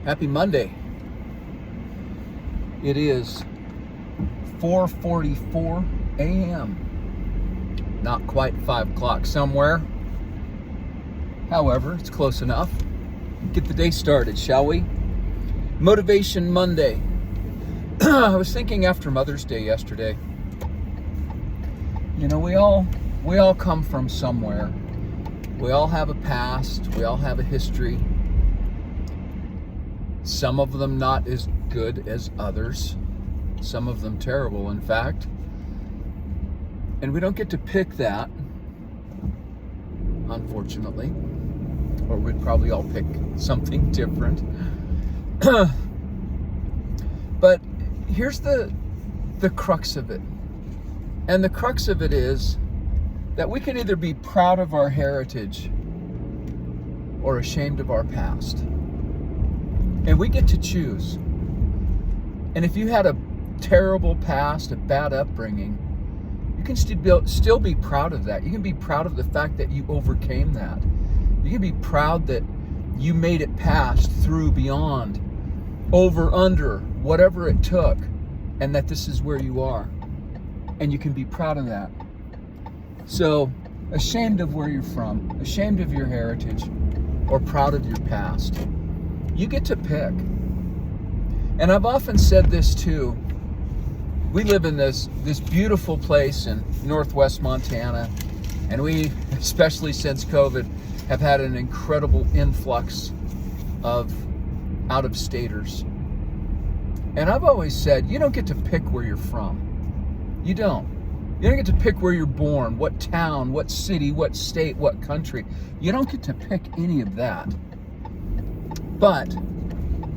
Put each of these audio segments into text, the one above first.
Happy Monday. It is 4:44 a.m. Not quite 5 o'clock somewhere. However, it's close enough. Get the day started, shall we? Motivation Monday. I was thinking after Mother's Day yesterday. You know, we all come from somewhere. We all have a past. We all have a history. Some of them not as good as others. Some of them terrible, in fact. And we don't get to pick that, unfortunately. Or we'd probably all pick something different. But here's the crux of it. And the crux of it is that we can either be proud of our heritage or ashamed of our past. And we get to choose. And if you had a terrible past, a bad upbringing, you can still be proud of that. You can be proud of the fact that you overcame that. You can be proud that you made it past, through, beyond, over, under, whatever it took, and that this is where you are. And you can be proud of that. So, ashamed of where you're from, ashamed of your heritage, or proud of your past. You get to pick. And I've often said this too. We live in this beautiful place in northwest Montana, and we, especially since COVID, have had an incredible influx of out-of-staters. And I've always said, you don't get to pick where you're from. You don't. You don't get to pick where you're born, what town, what city, what state, what country. You don't get to pick any of that. But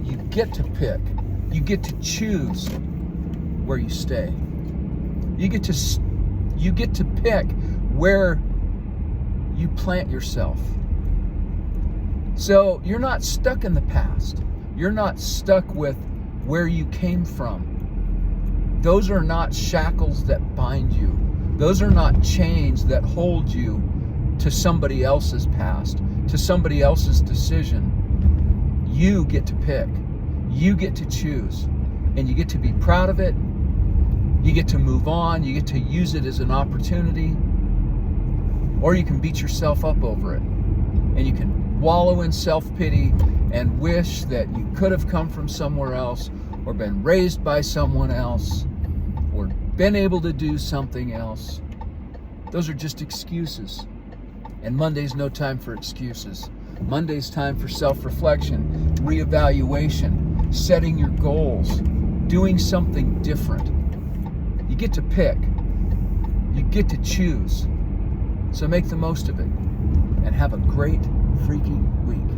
you get to pick. You get to choose where you stay. You get to pick where you plant yourself. So you're not stuck in the past. You're not stuck with where you came from. Those are not shackles that bind you. Those are not chains that hold you to somebody else's past, to somebody else's decision. You get to pick. You get to choose. And you get to be proud of it. You get to move on. You get to use it as an opportunity. Or you can beat yourself up over it. And you can wallow in self-pity and wish that you could have come from somewhere else, or been raised by someone else, or been able to do something else. Those are just excuses. And Monday's no time for excuses. Monday's time for self-reflection, reevaluation, setting your goals, doing something different. You get to pick. You get to choose. So make the most of it. And have a great freaking week.